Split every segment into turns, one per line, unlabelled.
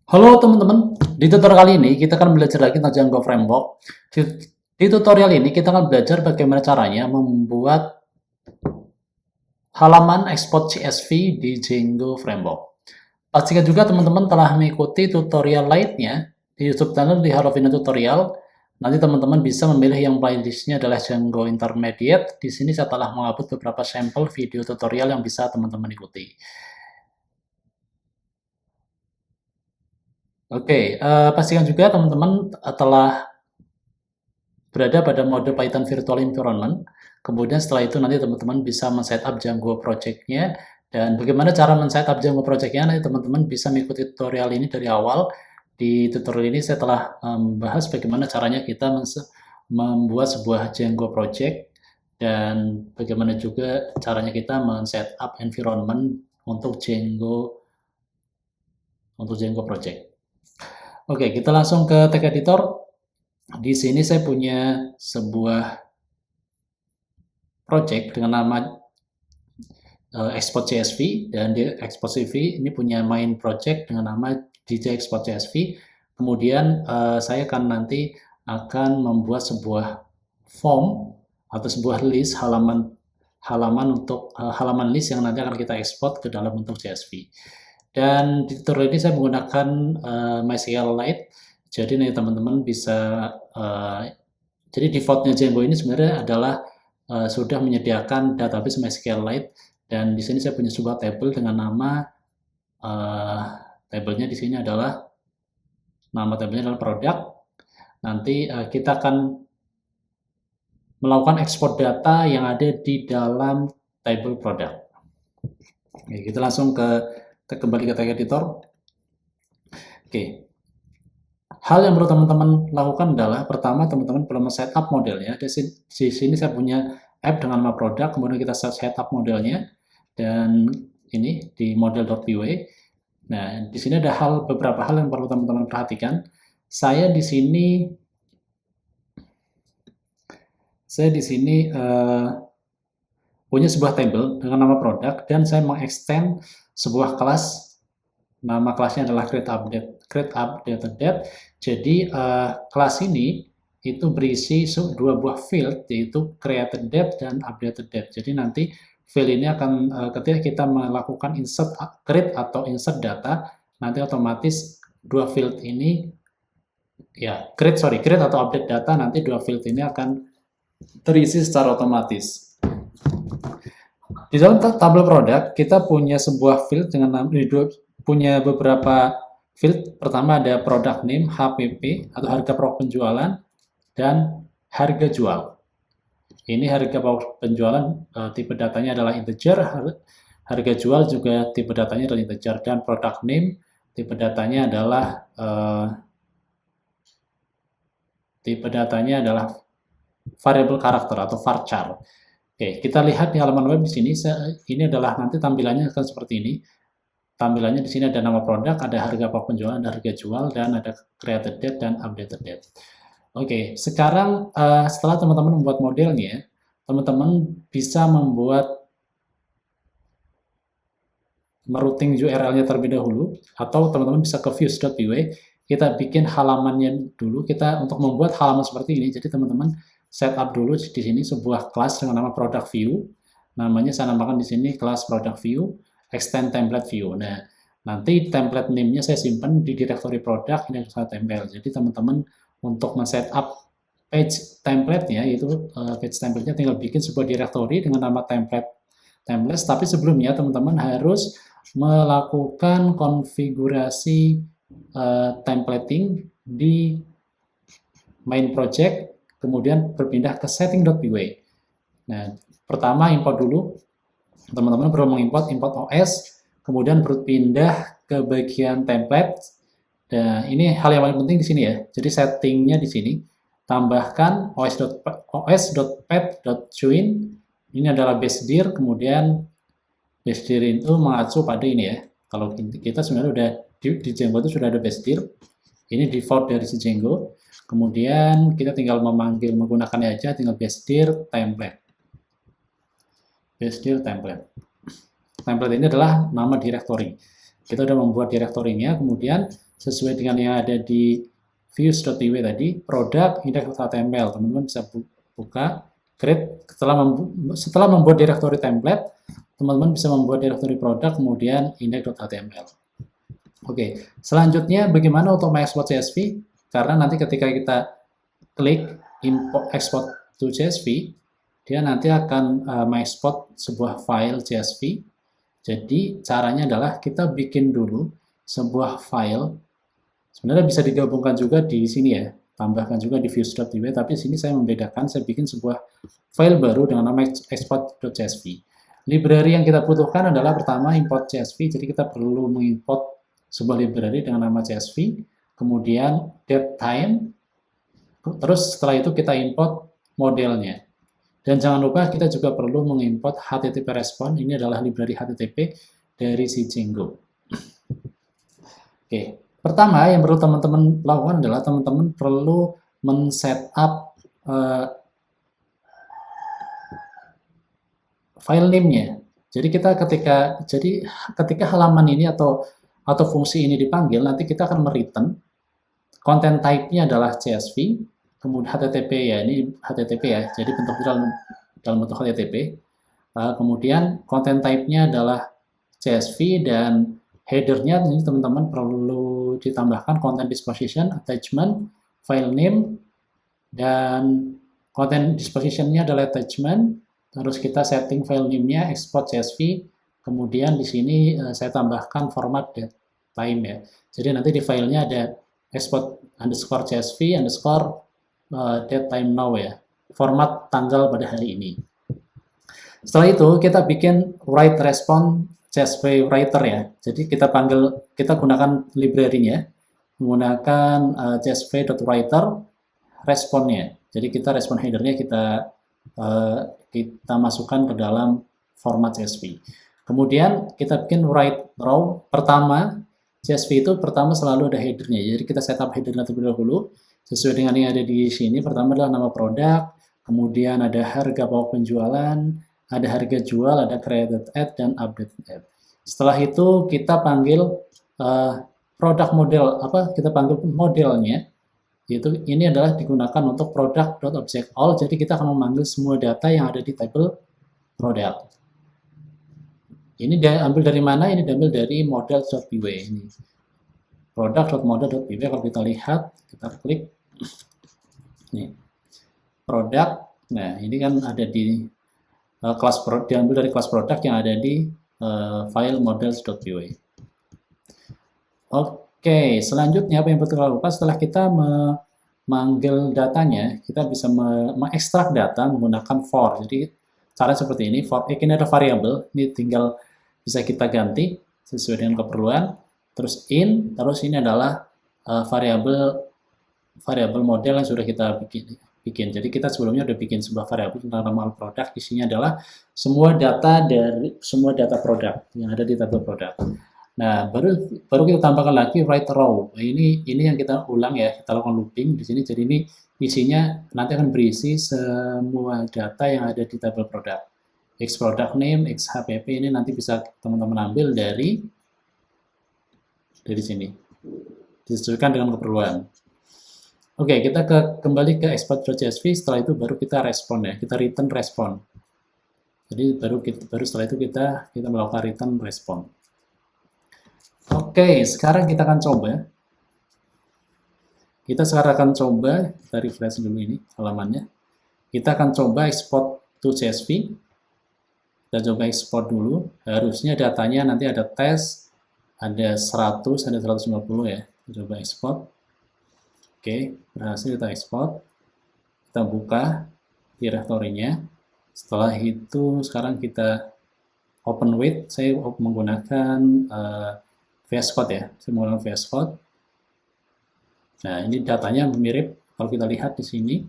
Halo teman-teman, di tutorial kali ini kita akan belajar lagi tentang Django Framework. Di tutorial ini kita akan belajar bagaimana caranya membuat halaman export CSV di Django Framework. Pastikan juga teman-teman telah mengikuti tutorial lainnya di YouTube channel di Harovina Tutorial. Nanti teman-teman bisa memilih yang playlistnya adalah Django Intermediate. Di sini saya telah mengupload beberapa sampel video tutorial yang bisa teman-teman ikuti. Oke, pastikan juga teman-teman telah berada pada mode Python Virtual Environment. Kemudian setelah itu nanti teman-teman bisa men-setup Django project-nya. Dan bagaimana cara men-setup Django project-nya, nanti teman-teman bisa mengikuti tutorial ini dari awal. Di tutorial ini saya telah membahas bagaimana caranya kita membuat sebuah Django project dan bagaimana juga caranya kita men-setup environment untuk Django project. Oke, kita langsung ke tag editor. Di sini saya punya sebuah project dengan nama export CSV, dan di export CSV ini punya main project dengan nama DJ export CSV. Kemudian saya akan nanti membuat sebuah form atau sebuah list halaman untuk halaman list yang nanti akan kita ekspor ke dalam bentuk CSV. Dan di tutorial ini saya menggunakan MySQLite. Jadi nih teman-teman bisa jadi defaultnya Django ini sebenarnya adalah sudah menyediakan database MySQLite, dan di sini saya punya sebuah table dengan nama tabelnya di sini adalah produk. Nanti kita akan melakukan ekspor data yang ada di dalam table produk. Oke, kita langsung kembali ke tag editor. Oke. Hal yang perlu teman-teman lakukan adalah pertama teman-teman perlu setup modelnya. Di sini saya punya app dengan nama produk, kemudian kita setup modelnya, dan ini di model.py. Nah, di sini ada beberapa hal yang perlu teman-teman perhatikan. Saya di sini punya sebuah table dengan nama produk, dan saya mengextend sebuah kelas. Nama kelasnya adalah create updated. Jadi kelas ini itu berisi dua buah field, yaitu created date dan updated date. Jadi nanti field ini akan ketika kita melakukan create atau insert data, nanti otomatis dua field ini create atau update data, nanti dua field ini akan terisi secara otomatis. Di dalam tabel produk kita punya sebuah field dengan punya beberapa field. Pertama ada product name, HPP atau harga pokok penjualan, dan harga jual. Ini harga pokok penjualan, tipe datanya adalah integer, harga jual juga tipe datanya adalah integer, dan product name tipe datanya adalah variable karakter atau varchar. Oke, kita lihat di halaman web di sini. Ini adalah nanti tampilannya akan seperti ini. Tampilannya di sini ada nama produk, ada harga pokok penjualan, ada harga jual, dan ada created date dan updated date. Oke, sekarang setelah teman-teman membuat modelnya, teman-teman bisa merouting URL-nya terlebih dahulu, atau teman-teman bisa ke views.py. Kita bikin halamannya dulu. Kita untuk membuat halaman seperti ini, jadi teman-teman setup dulu di sini sebuah kelas dengan nama product view. Namanya saya namakan di sini kelas product view, extend template view. Nah, nanti template name-nya saya simpan di directory product, ini saya tempel. Jadi teman-teman untuk men-setup page template-nya, yaitu page template-nya tinggal bikin sebuah directory dengan nama templates, tapi sebelumnya teman-teman harus melakukan konfigurasi templating di main project, kemudian berpindah ke setting.py. Nah, pertama import dulu. Teman-teman perlu mengimport OS, kemudian berpindah ke bagian template. Dan ini hal yang paling penting di sini ya. Jadi settingnya di sini tambahkan os.path.join. Ini adalah base dir, kemudian base dir itu mengacu pada ini ya. Kalau kita sebenarnya udah di Django itu sudah ada base dir. Ini default dari si Django. Kemudian kita tinggal menggunakannya aja, tinggal base dir template. Base dir template. Template ini adalah nama directory. Kita sudah membuat direktorinya, kemudian sesuai dengan yang ada di views.tw tadi, produk index.html. Teman-teman bisa buka, create, setelah membuat direktori template, teman-teman bisa membuat direktori produk, kemudian index.html. Oke, selanjutnya bagaimana untuk mengekspor CSV? Karena nanti ketika kita klik import export to CSV, dia nanti akan mengekspor sebuah file CSV. Jadi caranya adalah kita bikin dulu sebuah file. Sebenarnya bisa digabungkan juga di sini ya, tambahkan juga di views.tw, tapi di sini saya membedakan, saya bikin sebuah file baru dengan nama export.csv. Library yang kita butuhkan adalah pertama import CSV, jadi kita perlu mengimport sebuah library dengan nama CSV, kemudian date time, terus setelah itu kita import modelnya. Dan jangan lupa kita juga perlu mengimport HTTP response, ini adalah library HTTP dari si Django. Oke, pertama yang perlu teman-teman lakukan adalah teman-teman perlu men-setup file name-nya. Jadi ketika halaman ini atau fungsi ini dipanggil, nanti kita akan mereturn content type-nya adalah CSV, kemudian HTTP ya, ini HTTP ya, jadi bentuknya dalam bentuk HTTP. Kemudian content type-nya adalah CSV, dan header-nya ini teman-teman perlu ditambahkan content disposition, attachment, file name, dan content disposition-nya adalah attachment. Terus kita setting file name-nya export CSV. Kemudian di sini saya tambahkan format date time ya. Jadi nanti di filenya ada export underscore CSV underscore date time now ya. Format tanggal pada hari ini. Setelah itu kita bikin write response CSV writer ya. Jadi kita gunakan library-nya, menggunakan csv.writer response-nya. Jadi kita respon header-nya kita masukkan ke dalam format CSV. Kemudian kita bikin write row. Pertama, CSV itu pertama selalu ada header-nya. Jadi kita setup header-nya terlebih dahulu sesuai dengan yang ada di sini. Pertama adalah nama produk, kemudian ada harga pokok penjualan, ada harga jual, ada created ad, dan updated ad. Setelah itu kita panggil produk model, kita panggil modelnya. Ini adalah digunakan untuk product.objectAll. Jadi kita akan memanggil semua data yang ada di tabel produk. Ini diambil dari mana? Ini diambil dari model.pw ini. Product.model.pw, kalau kita lihat, kita klik. Nih. Produk. Nah, ini kan ada di kelas produk, diambil dari kelas produk yang ada di file models.pw. Oke, selanjutnya apa yang perlu kita lakukan setelah kita memanggil datanya, kita bisa mengekstrak data menggunakan for. Jadi cara seperti ini, for ini ada variabel, ini tinggal bisa kita ganti sesuai dengan keperluan. Terus terus ini adalah variabel model yang sudah kita bikin. Jadi kita sebelumnya udah bikin sebuah variabel tentang nama produk, isinya adalah semua data produk yang ada di tabel produk. Nah, baru kita tambahkan lagi write row. Nah, ini yang kita ulang ya, kita lakukan looping di sini. Jadi ini isinya nanti akan berisi semua data yang ada di tabel produk. X product name, X HPP ini nanti bisa teman-teman ambil dari sini. Disesuaikan dengan keperluan. Oke, kita kembali ke export.csv. Setelah itu baru kita respon ya, kita return respon. Jadi baru setelah itu kita melakukan return respon. Oke, sekarang kita akan coba. Kita refresh dulu ini halamannya. Kita akan coba export to CSV. Kita coba export dulu. Harusnya datanya nanti ada tes, ada 100, ada 150 ya. Kita coba export. Oke, berhasil kita ekspor. Kita buka direktorinya. Setelah itu sekarang kita open with. Saya menggunakan VS Code ya. Saya menggunakan VS Code. Nah, ini datanya mirip kalau kita lihat di sini.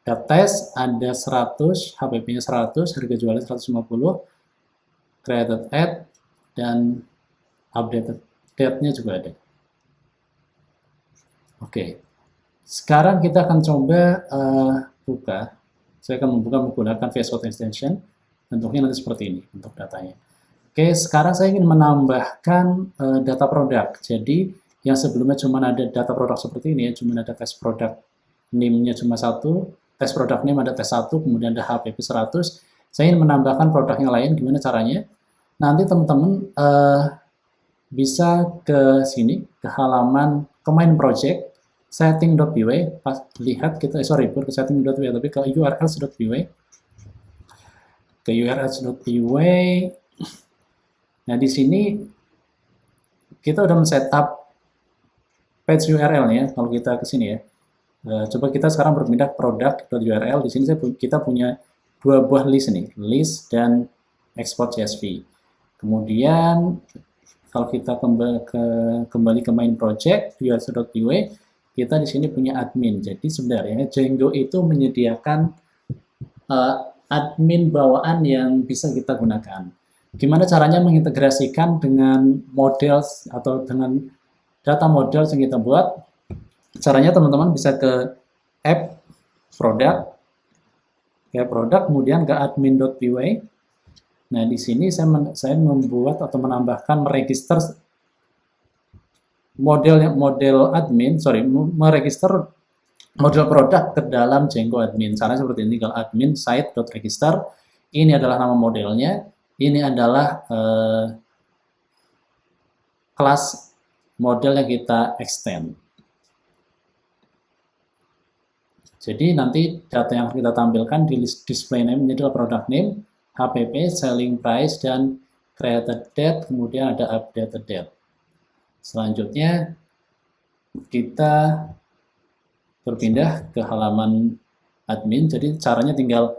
Data tes ada 100, HPP-nya 100, harga jualnya 150, created ad, dan updated date-nya juga ada. Oke, sekarang kita akan coba buka. Saya akan membuka menggunakan VS Code Extension. Bentuknya nanti seperti ini, bentuk datanya. Oke, sekarang saya ingin menambahkan data produk. Jadi, yang sebelumnya cuma ada data produk seperti ini ya, cuma ada test product name-nya cuma satu, test product name ada tes 1, kemudian ada HPP 100. Saya ingin menambahkan produk yang lain, gimana caranya? Nanti teman-teman bisa ke sini, ke halaman ke main project, setting.py, lihat kita, bukan ke setting.py, tapi ke urls.py, ke urls.py. Nah, di sini kita udah men-setup page URL-nya. Kalau kita ke sini ya, coba kita sekarang berpindah ke product.url. Di sini kita punya dua buah list nih, list dan export CSV. Kemudian kalau kita kembali ke main project urls.py, kita di sini punya admin. Jadi sebenarnya Django itu menyediakan admin bawaan yang bisa kita gunakan. Gimana caranya mengintegrasikan dengan model atau dengan data model yang kita buat? Caranya teman-teman bisa ke app product, kemudian ke admin.py. Nah, di sini saya membuat atau menambahkan meregister meregister model produk ke dalam Django admin. Caranya seperti ini, tinggal admin site.register. Ini adalah nama modelnya. Ini adalah kelas model yang kita extend. Jadi nanti data yang kita tampilkan di list display name ini adalah product name, HPP, selling price, dan created date, kemudian ada updated date. Selanjutnya kita berpindah ke halaman admin. Jadi caranya tinggal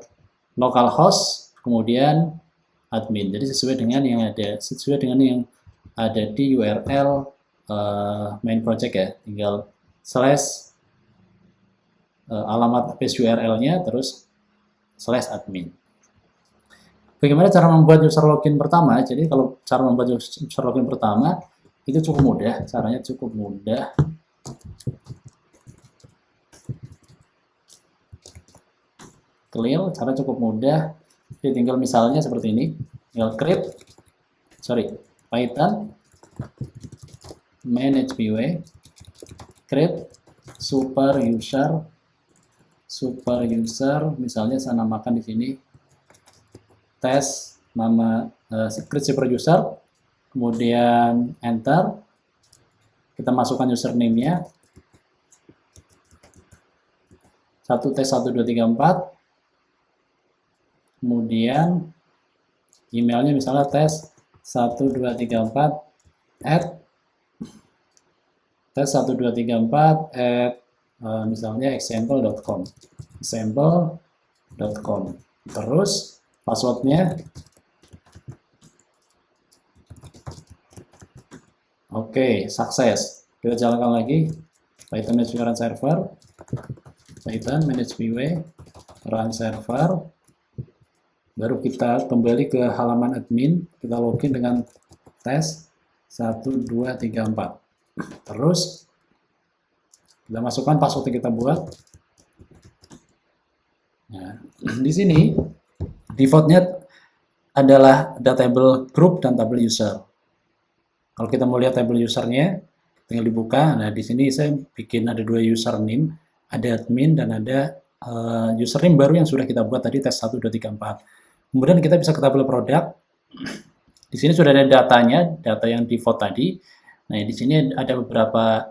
localhost, kemudian admin. Jadi sesuai dengan yang ada di URL main project ya. Tinggal slash alamat page URL-nya terus slash admin. Bagaimana cara membuat user login pertama? Jadi kalau cara membuat user login pertama itu cukup mudah, caranya cukup mudah. Clear, cara cukup mudah. Jadi tinggal misalnya seperti ini, tinggal Python manage PY, create super user, misalnya saya namakan di sini tes, nama create super user, kemudian enter, kita masukkan username-nya 1 tes 1 2 3 4, kemudian emailnya misalnya tes 1 2 3 4 tes 1 2 3 4 misalnya example.com, terus passwordnya oke, sukses. Kita jalankan lagi Python manage run server, Python manage py run server. Baru kita kembali ke halaman admin, kita login dengan tes 1 2 3 4. Terus kita masukkan password yang kita buat. Nah, di sini defaultnya adalah ada table group dan table user. Kalau kita mau lihat table usernya, tinggal dibuka. Nah, di sini saya bikin ada 2 username, ada admin dan ada username baru yang sudah kita buat tadi tes 1 2 3 4. Kemudian kita bisa ke tabel produk. Di sini sudah ada datanya, data yang default tadi. Nah, di sini ada beberapa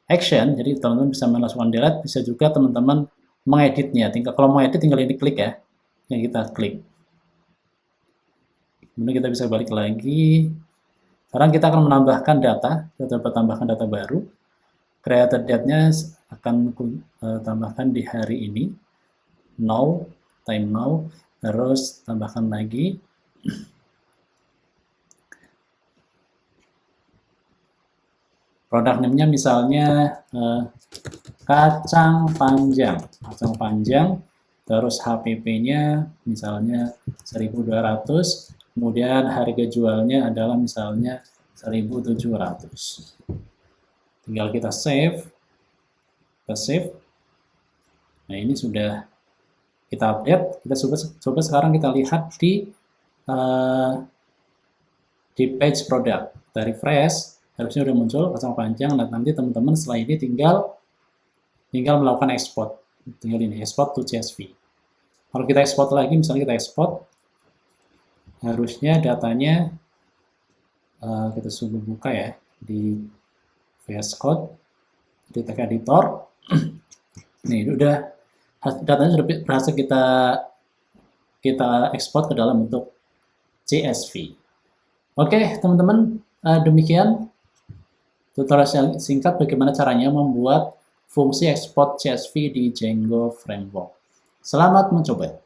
action, jadi teman-teman bisa melakukan delete, bisa juga teman-teman mengeditnya. Kalau mau edit tinggal ini klik ya, yang kita klik. Kemudian kita bisa balik lagi. Sekarang kita akan menambahkan data, kita dapat tambahkan data baru. Created date-nya akan tambahkan di hari ini, now, time now, terus tambahkan lagi. Produk name-nya misalnya kacang panjang, terus HPP-nya misalnya 1200, kemudian harga jualnya adalah misalnya 1700. Tinggal kita save. Nah, ini sudah kita update. Kita coba sekarang kita lihat di page product. Kita refresh. Harusnya udah muncul kacang panjang, dan nanti teman-teman setelah ini tinggal melakukan ekspor. Tinggal ini, export to CSV. Kalau kita ekspor lagi, misalnya kita ekspor, harusnya datanya kita sudah buka ya di VS Code, di tag editor. Nih, udah datanya sudah berhasil kita ekspor ke dalam bentuk CSV. Oke, teman-teman, demikian tutorial singkat bagaimana caranya membuat fungsi ekspor CSV di Django Framework. Selamat mencoba.